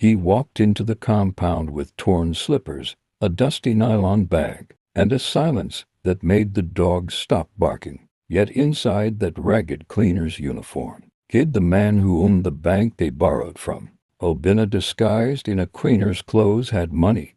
He walked into the compound with torn slippers, a dusty nylon bag, and a silence that made the dogs stop barking. Yet inside that ragged cleaner's uniform hid the man who owned the bank they borrowed from. Obinna, disguised in a cleaner's clothes, had money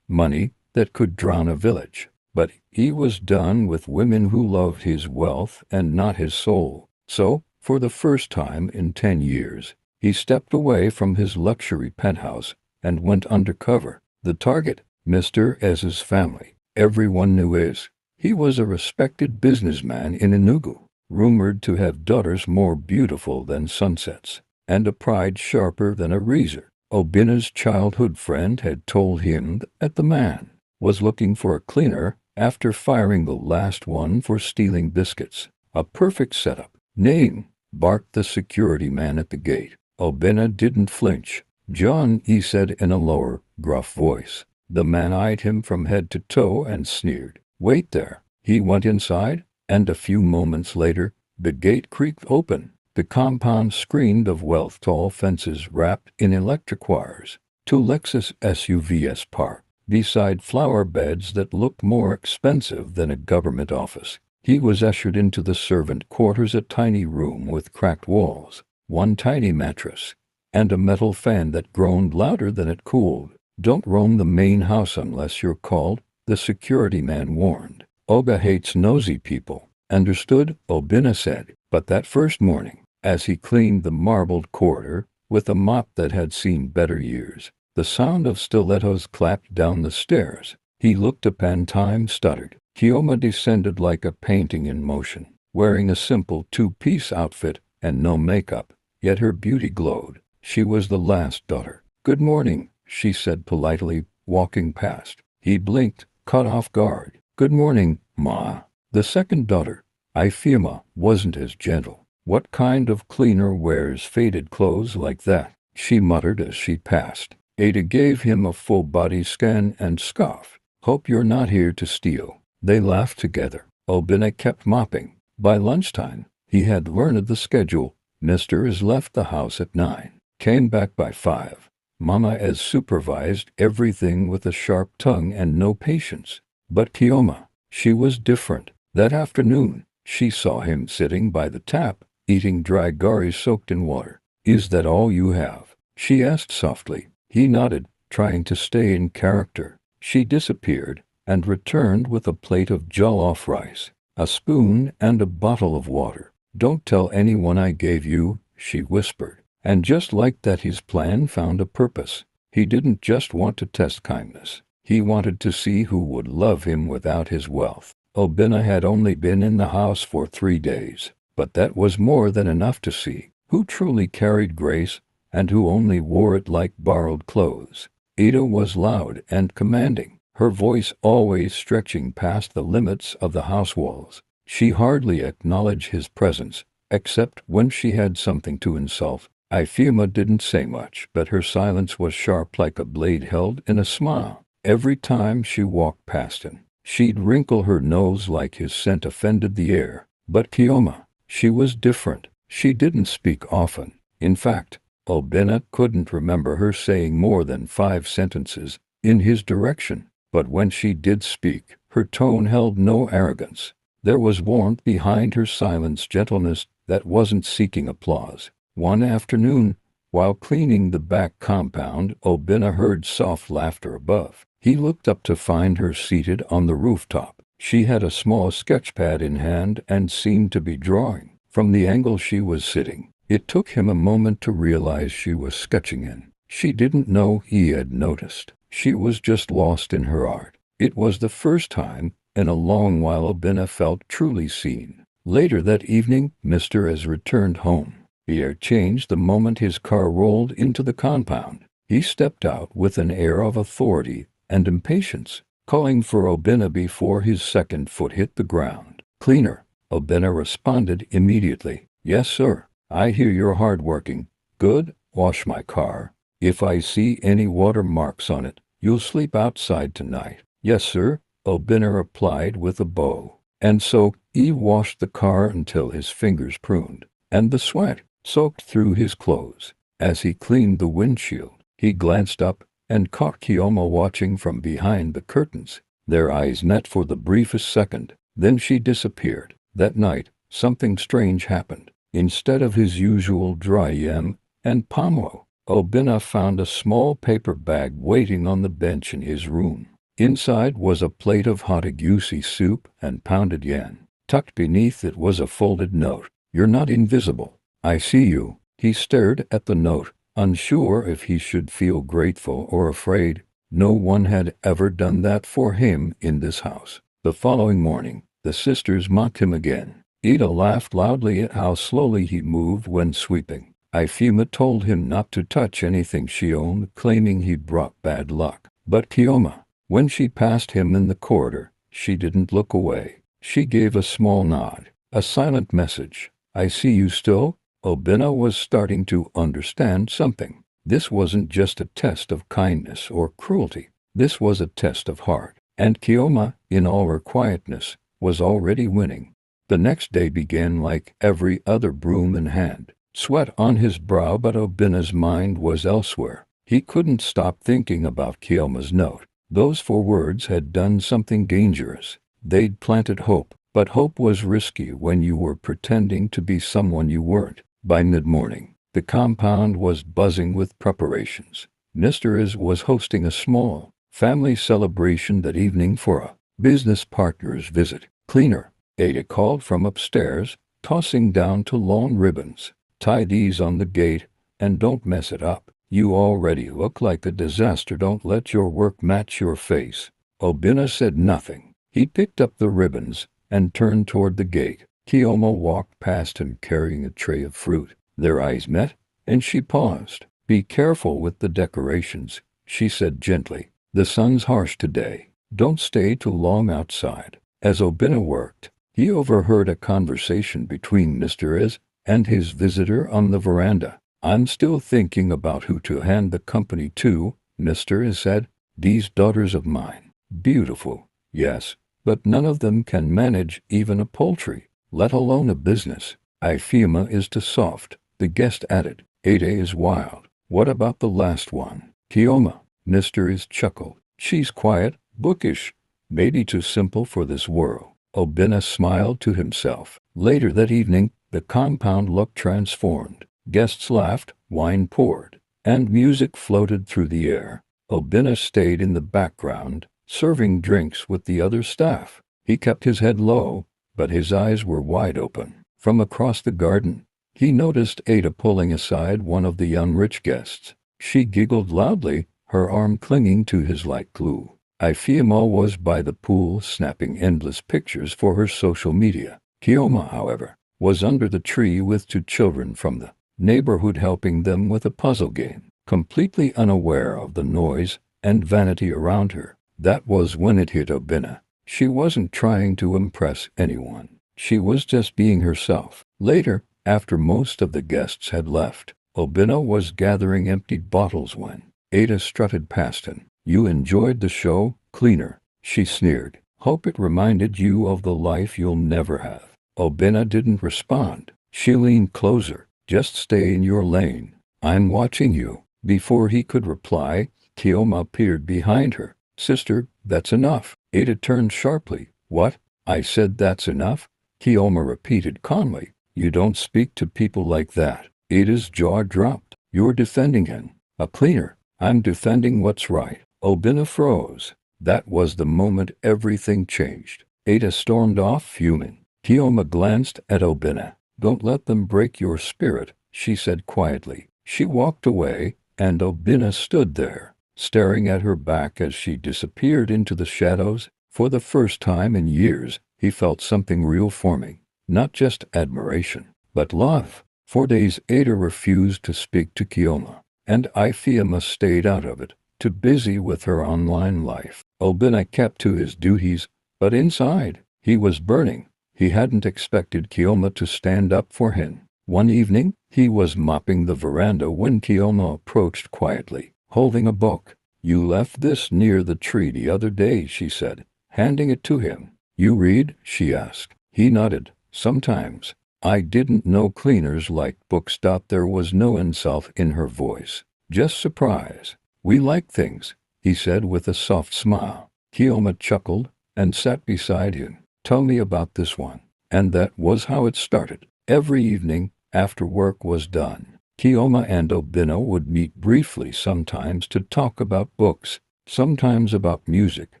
that could drown a village. But he was done with women who loved his wealth and not his soul. So, for the first time in 10 years, he stepped away from his luxury penthouse and went undercover. The target, Mr. S's family. Everyone knew Is. He was a respected businessman in Enugu, rumored to have daughters more beautiful than sunsets, and a pride sharper than a razor. Obinna's childhood friend had told him that the man was looking for a cleaner after firing the last one for stealing biscuits. A perfect setup. Name, barked the security man at the gate. Obinna didn't flinch. John, he said in a lower, gruff voice. The man eyed him from head to toe and sneered. Wait there. He went inside, and a few moments later, the gate creaked open. The compound screened of wealth, tall fences wrapped in electric wires. 2 Lexus SUVs parked beside flower beds that looked more expensive than a government office. He was ushered into the servant quarters, a tiny room with cracked walls, one tiny mattress, and a metal fan that groaned louder than it cooled. Don't roam the main house unless you're called, the security man warned. Oga hates nosy people. Understood, Obinna said. But that first morning, as he cleaned the marbled corridor with a mop that had seen better years, the sound of stilettos clapped down the stairs. He looked up and time stuttered. Kioma descended like a painting in motion, wearing a simple 2-piece outfit and no makeup, yet her beauty glowed. She was the last daughter. Good morning, she said politely, walking past. He blinked, caught off guard. Good morning, Ma. The second daughter, Ifeoma, wasn't as gentle. What kind of cleaner wears faded clothes like that? She muttered as she passed. Ada gave him a full-body scan and scoffed. Hope you're not here to steal. They laughed together. Obinna kept mopping. By lunchtime, he had learned the schedule. Mr. S left the house at 9, came back by 5. Mama S supervised everything with a sharp tongue and no patience. But Kioma, she was different. That afternoon, she saw him sitting by the tap, eating dry gari soaked in water. Is that all you have? She asked softly. He nodded, trying to stay in character. She disappeared and returned with a plate of jollof rice, a spoon, and a bottle of water. Don't tell anyone I gave you, she whispered. And just like that, his plan found a purpose. He didn't just want to test kindness. He wanted to see who would love him without his wealth. Obinna had only been in the house for 3 days, but that was more than enough to see who truly carried grace and who only wore it like borrowed clothes. Ada was loud and commanding, her voice always stretching past the limits of the house walls. She hardly acknowledged his presence, except when she had something to insult. Ifeoma didn't say much, but her silence was sharp like a blade held in a smile. Every time she walked past him, she'd wrinkle her nose like his scent offended the air. But Kioma, she was different. She didn't speak often. In fact, Obinna couldn't remember her saying more than 5 sentences in his direction. But when she did speak, her tone held no arrogance. There was warmth behind her silence, gentleness that wasn't seeking applause. One afternoon, while cleaning the back compound, Obinna heard soft laughter above. He looked up to find her seated on the rooftop. She had a small sketchpad in hand and seemed to be drawing. From the angle she was sitting, it took him a moment to realize she was sketching in. She didn't know he had noticed. She was just lost in her art. It was the first time in a long while Obinna felt truly seen. Later that evening, Mr. S returned home. The air changed the moment his car rolled into the compound. He stepped out with an air of authority and impatience, calling for Obinna before his second foot hit the ground. Cleaner, Obinna responded immediately. Yes, sir. I hear you're hard-working. Good. Wash my car. If I see any water marks on it, you'll sleep outside tonight. Yes, sir, Obinna replied with a bow. And so, he washed the car until his fingers pruned, and the sweat soaked through his clothes. As he cleaned the windshield, He glanced up and caught Kioma watching from behind the curtains. Their eyes met for the briefest second, then she disappeared. That night, something strange happened. Instead of his usual dry yam and palm oil, Obinna found a small paper bag waiting on the bench in his room. Inside was a plate of hot egusi soup and pounded yam. Tucked beneath it was a folded note. "You're not invisible. I see you." He stared at the note, unsure if he should feel grateful or afraid. No one had ever done that for him in this house. The following morning, the sisters mocked him again. Ida laughed loudly at how slowly he moved when sweeping. Ifema told him not to touch anything she owned, claiming he brought bad luck. But Kioma, when she passed him in the corridor, she didn't look away. She gave a small nod, a silent message. "I see you still." Obinna was starting to understand something. This wasn't just a test of kindness or cruelty. This was a test of heart. And Kioma, in all her quietness, was already winning. The next day began like every other, broom in hand, sweat on his brow, but Obinna's mind was elsewhere. He couldn't stop thinking about Kioma's note. Those 4 words had done something dangerous. They'd planted hope, but hope was risky when you were pretending to be someone you weren't. By mid-morning, the compound was buzzing with preparations. Mr. Is was hosting a small family celebration that evening for a business partner's visit. "Cleaner," Ada called from upstairs, tossing down 2 long ribbons. "Tie these on the gate, and don't mess it up. You already look like a disaster. Don't let your work match your face." Obinna said nothing. He picked up the ribbons and turned toward the gate. Kioma walked past him carrying a tray of fruit. Their eyes met, and she paused. "Be careful with the decorations," she said gently. "The sun's harsh today. Don't stay too long outside." As Obinna worked, he overheard a conversation between Mr. Is and his visitor on the veranda. "I'm still thinking about who to hand the company to," Mr. Is said. "These daughters of mine. Beautiful, yes, but none of them can manage even a poultry, let alone a business." "Ifema is too soft," the guest added. "Ada is wild." "What about the last one?" "Kioma," Mr. Is chuckled. "She's quiet, bookish, maybe too simple for this world." Obinna smiled to himself. Later that evening, the compound looked transformed. Guests laughed, wine poured, and music floated through the air. Obinna stayed in the background, serving drinks with the other staff. He kept his head low, but his eyes were wide open. From across the garden, he noticed Ada pulling aside one of the young rich guests. She giggled loudly, her arm clinging to his like glue. Ifema was by the pool snapping endless pictures for her social media. Kioma, however, was under the tree with 2 children from the neighborhood helping them with a puzzle game, completely unaware of the noise and vanity around her. That was when it hit Obinna. She wasn't trying to impress anyone. She was just being herself. Later, after most of the guests had left, Obinna was gathering emptied bottles when Ada strutted past him. "You enjoyed the show, Cleaner," she sneered. "Hope it reminded you of the life you'll never have." Obinna didn't respond. She leaned closer. "Just stay in your lane. I'm watching you." Before he could reply, Kioma appeared behind her. "Sister, that's enough." Ada turned sharply. "What?" "I said that's enough," Kioma repeated calmly. "You don't speak to people like that." Ada's jaw dropped. "You're defending him." "A cleaner." "I'm defending what's right." Obinna froze. That was the moment everything changed. Ada stormed off fuming. Kioma glanced at Obinna. "Don't let them break your spirit," she said quietly. She walked away, and Obinna stood there, staring at her back as she disappeared into the shadows. For the first time in years, he felt something real forming. Not just admiration, but love. For days Ada refused to speak to Kioma, and Ifema stayed out of it, too busy with her online life. Obinna kept to his duties, but inside, he was burning. He hadn't expected Kioma to stand up for him. One evening, he was mopping the veranda when Kioma approached quietly, holding a book. "You left this near the tree the other day," she said, handing it to him. "You read?" she asked. He nodded. "Sometimes." "I didn't know cleaners liked books." There was no insult in her voice, Just surprise. We like things, he said with a soft smile. Keoma chuckled and sat beside him. Tell me about this one. And that was how it started. Every evening, after work was done, Keoma and Obina would meet briefly, sometimes to talk about books, sometimes about music,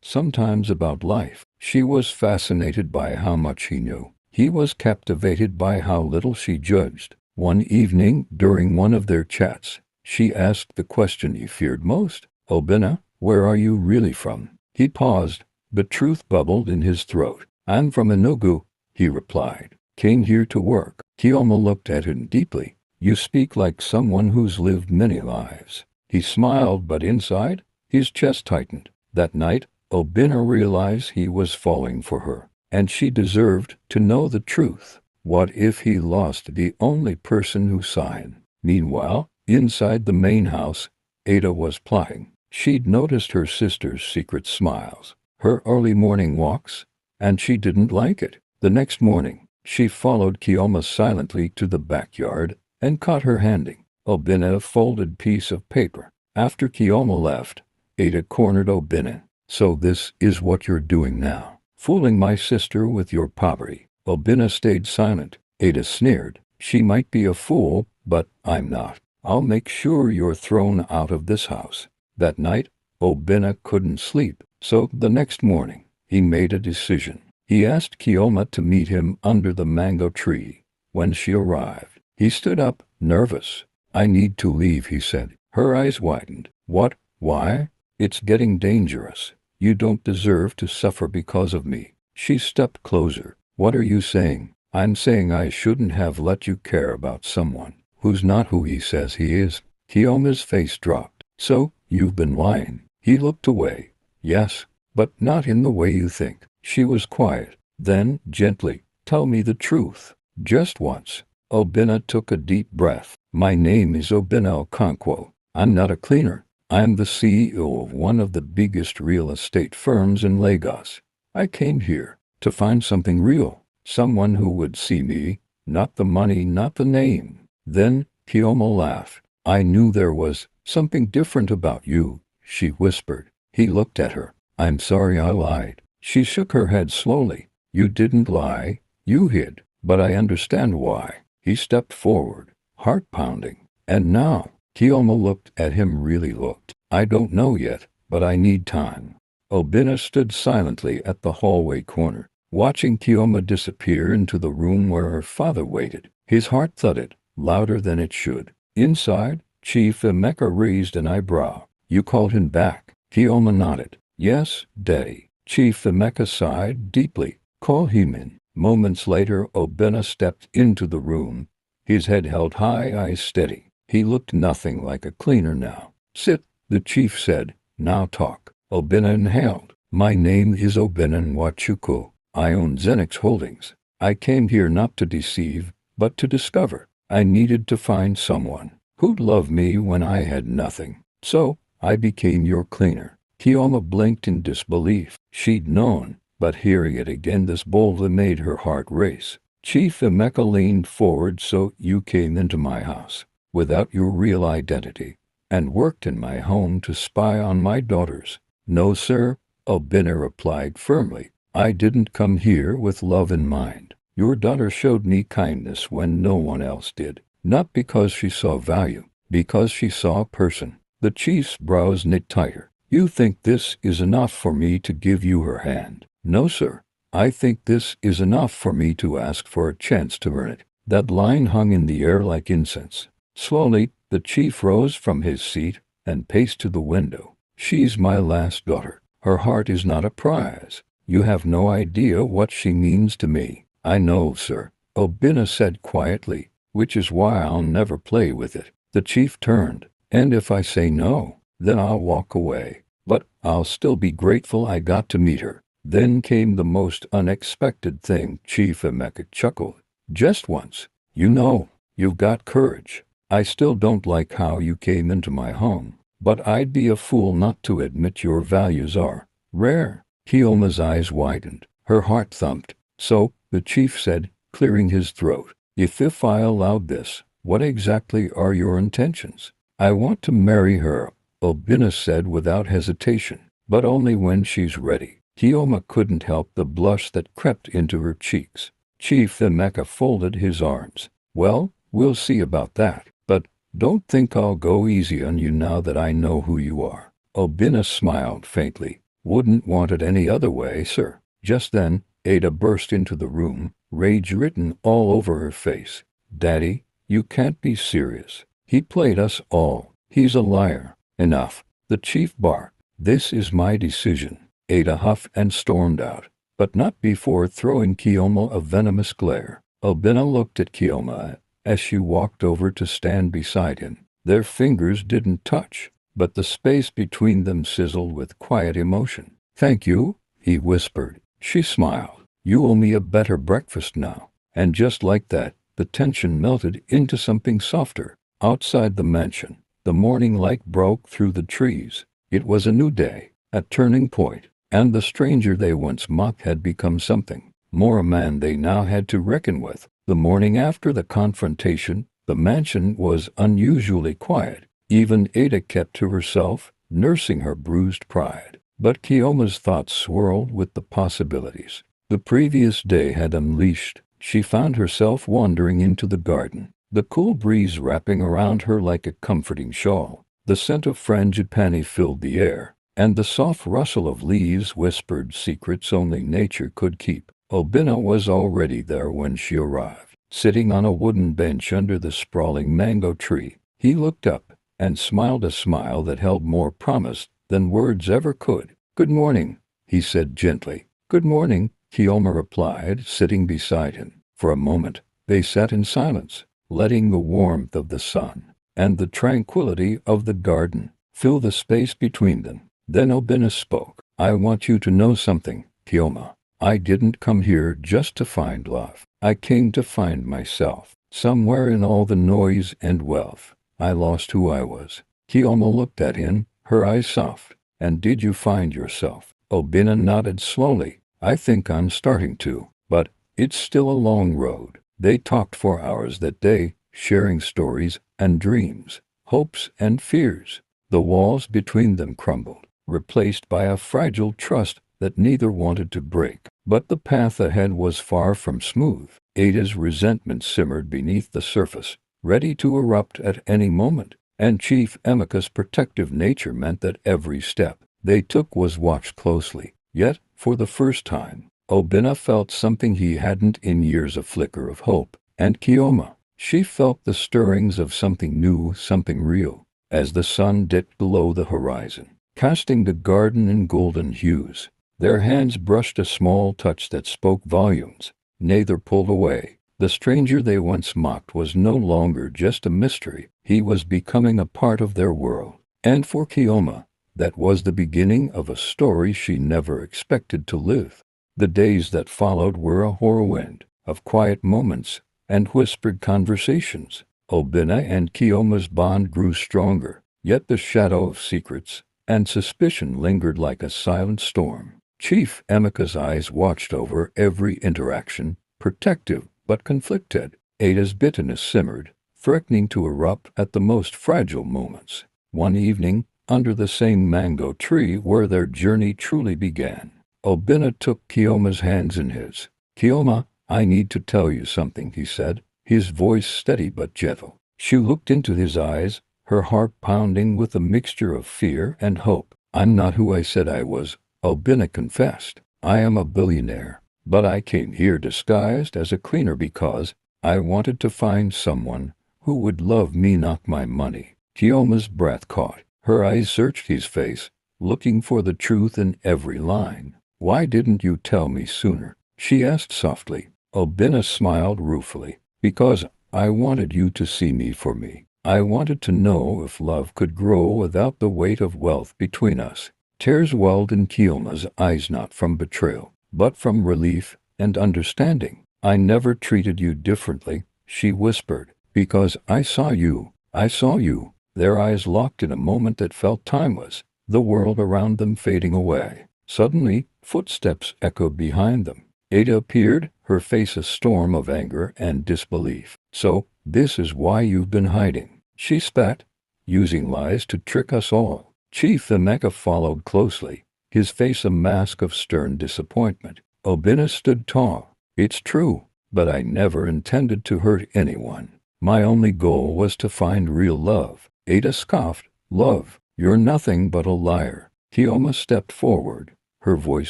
sometimes about life. She was fascinated by how much he knew. He was captivated by how little she judged. One evening, during one of their chats, she asked the question he feared most. Obina, where are you really from? He paused, but truth bubbled in his throat. I'm from Enugu, he replied. Came here to work. Keoma looked at him deeply. You speak like someone who's lived many lives. He smiled, but inside, his chest tightened. That night, Obina realized he was falling for her, and she deserved to know the truth. What if he lost the only person who saw him? Meanwhile, inside the main house, Ada was plotting. She'd noticed her sister's secret smiles, her early morning walks, and she didn't like it. The next morning, she followed Keoma silently to the backyard and caught her handing Obina a folded piece of paper. After Keoma left, Ada cornered Obina. So this is what you're doing now, fooling my sister with your poverty. Obina stayed silent. Ada sneered. She might be a fool, but I'm not. I'll make sure you're thrown out of this house. That night, Obina couldn't sleep, so the next morning, he made a decision. He asked Keoma to meet him under the mango tree. When she arrived, he stood up, nervous. I need to leave, he said. Her eyes widened. What? Why? It's getting dangerous. You don't deserve to suffer because of me. She stepped closer. What are you saying? I'm saying I shouldn't have let you care about someone who's not who he says he is. Keoma's face dropped. So, you've been lying. He looked away. Yes, but not in the way you think. She was quiet. Then, gently, tell me the truth. Just once. Obina took a deep breath. My name is Obina Okonkwo. I'm not a cleaner. I'm the CEO of one of the biggest real estate firms in Lagos. I came here to find something real. Someone who would see me, not the money, not the name. Then, Keoma laughed. I knew there was something different about you, she whispered. He looked at her. I'm sorry I lied. She shook her head slowly. You didn't lie. You hid. But I understand why. He stepped forward, heart pounding. And now, Keoma looked at him, really looked. I don't know yet, but I need time. Obina stood silently at the hallway corner, watching Keoma disappear into the room where her father waited. His heart thudded, louder than it should. Inside, Chief Emeka raised an eyebrow. You called him back? Keoma nodded. Yes, Daddy. Chief Emeka sighed deeply. Call him in. Moments later, Obina stepped into the room, his head held high, eyes steady. He looked nothing like a cleaner now. Sit, the chief said. Now talk. Obina inhaled. My name is Obina Nwachukwu. I own Zenix Holdings. I came here not to deceive, but to discover. I needed to find someone who'd love me when I had nothing. So, I became your cleaner. Keoma blinked in disbelief. She'd known, but hearing it again this boldly made her heart race. Chief Emeka leaned forward. So you came into my house, without your real identity, and worked in my home to spy on my daughters? No, sir, Obina replied firmly. I didn't come here with love in mind. Your daughter showed me kindness when no one else did, not because she saw value, because she saw a person. The chief's brows knit tighter. You think this is enough for me to give you her hand? No, sir. I think this is enough for me to ask for a chance to earn it. That line hung in the air like incense. Slowly, the chief rose from his seat and paced to the window. She's my last daughter. Her heart is not a prize. You have no idea what she means to me. I know, sir, Obina said quietly, which is why I'll never play with it. The chief turned. And if I say no, then I'll walk away. But I'll still be grateful I got to meet her. Then came the most unexpected thing. Chief Emeka chuckled. Just once. You know, you've got courage. I still don't like how you came into my home, but I'd be a fool not to admit your values are rare. Keoma's eyes widened. Her heart thumped. So, the chief said, clearing his throat, if I allowed this, what exactly are your intentions? I want to marry her, Obina said without hesitation, but only when she's ready. Kioma couldn't help the blush that crept into her cheeks. Chief Emeka folded his arms. Well, we'll see about that, but don't think I'll go easy on you now that I know who you are. Obina smiled faintly. Wouldn't want it any other way, sir. Just then, Ada burst into the room, rage written all over her face. Daddy, you can't be serious. He played us all. He's a liar. Enough. The chief barked. This is my decision. Ada huffed and stormed out, but not before throwing Kioma a venomous glare. Obina looked at Kioma as she walked over to stand beside him. Their fingers didn't touch, but the space between them sizzled with quiet emotion. Thank you, he whispered. She smiled. You owe me a better breakfast now. And just like that, the tension melted into something softer. Outside the mansion, the morning light broke through the trees. It was a new day, a turning point, and the stranger they once mocked had become something more, a man they now had to reckon with. The morning after the confrontation, the mansion was unusually quiet. Even Ada kept to herself, nursing her bruised pride. But Kioma's thoughts swirled with the possibilities the previous day had unleashed. She found herself wandering into the garden, the cool breeze wrapping around her like a comforting shawl. The scent of frangipani filled the air, and the soft rustle of leaves whispered secrets only nature could keep. Obina was already there when she arrived, sitting on a wooden bench under the sprawling mango tree. He looked up and smiled a smile that held more promise than words ever could. Good morning, he said gently. Good morning, Kioma replied, sitting beside him. For a moment, they sat in silence, letting the warmth of the sun and the tranquility of the garden fill the space between them. Then Obina spoke. I want you to know something, Kioma. I didn't come here just to find love. I came to find myself. Somewhere in all the noise and wealth, I lost who I was. Kioma looked at him, her eyes soft. And did you find yourself? Obina nodded slowly. I think I'm starting to, but it's still a long road. They talked for hours that day, sharing stories and dreams, hopes and fears. The walls between them crumbled, replaced by a fragile trust that neither wanted to break. But the path ahead was far from smooth. Ada's resentment simmered beneath the surface, ready to erupt at any moment, and Chief Emeka's protective nature meant that every step they took was watched closely. Yet, for the first time, Obina felt something he hadn't in years, a flicker of hope. And Kioma, she felt the stirrings of something new, something real, as the sun dipped below the horizon, casting the garden in golden hues. Their hands brushed a small touch that spoke volumes. Neither pulled away. The stranger they once mocked was no longer just a mystery. He was becoming a part of their world. And for Kioma, that was the beginning of a story she never expected to live. The days that followed were a whirlwind of quiet moments and whispered conversations. Obina and Kioma's bond grew stronger, yet the shadow of secrets and suspicion lingered like a silent storm. Chief Emeka's eyes watched over every interaction, protective but conflicted. Ada's bitterness simmered, threatening to erupt at the most fragile moments. One evening, under the same mango tree where their journey truly began, Obina took Kioma's hands in his. Kioma, I need to tell you something, he said, his voice steady but gentle. She looked into his eyes, her heart pounding with a mixture of fear and hope. I'm not who I said I was, Obina confessed. I am a billionaire, but I came here disguised as a cleaner because I wanted to find someone who would love me, not my money. Kioma's breath caught. Her eyes searched his face, looking for the truth in every line. Why didn't you tell me sooner? She asked softly. Obina smiled ruefully. Because I wanted you to see me for me. I wanted to know if love could grow without the weight of wealth between us. Tears welled in Kioma's eyes, not from betrayal, but from relief and understanding. I never treated you differently, she whispered, because I saw you. I saw you. Their eyes locked in a moment that felt timeless, the world around them fading away. Suddenly, footsteps echoed behind them. Ada appeared, her face a storm of anger and disbelief. So, this is why you've been hiding. She spat, using lies to trick us all. Chief Emeka followed closely, his face a mask of stern disappointment. Obinna stood tall. It's true, but I never intended to hurt anyone. My only goal was to find real love. Ada scoffed. Love? You're nothing but a liar. Kioma stepped forward, her voice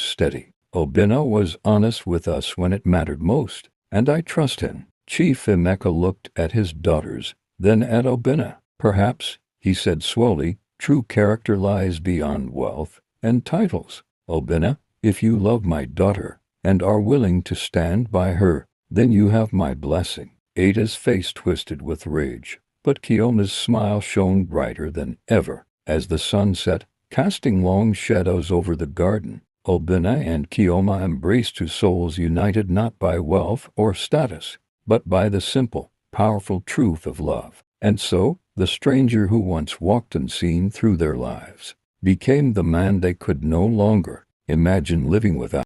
steady. Obinna was honest with us when it mattered most, and I trust him. Chief Emeka looked at his daughters, then at Obinna. Perhaps, he said slowly, true character lies beyond wealth and titles. Obinna, if you love my daughter and are willing to stand by her, then you have my blessing. Ada's face twisted with rage, but Kioma's smile shone brighter than ever. As the sun set, casting long shadows over the garden, Obinna and Kioma embraced two souls united not by wealth or status, but by the simple, powerful truth of love. And so, the stranger who once walked unseen through their lives became the man they could no longer imagine living without.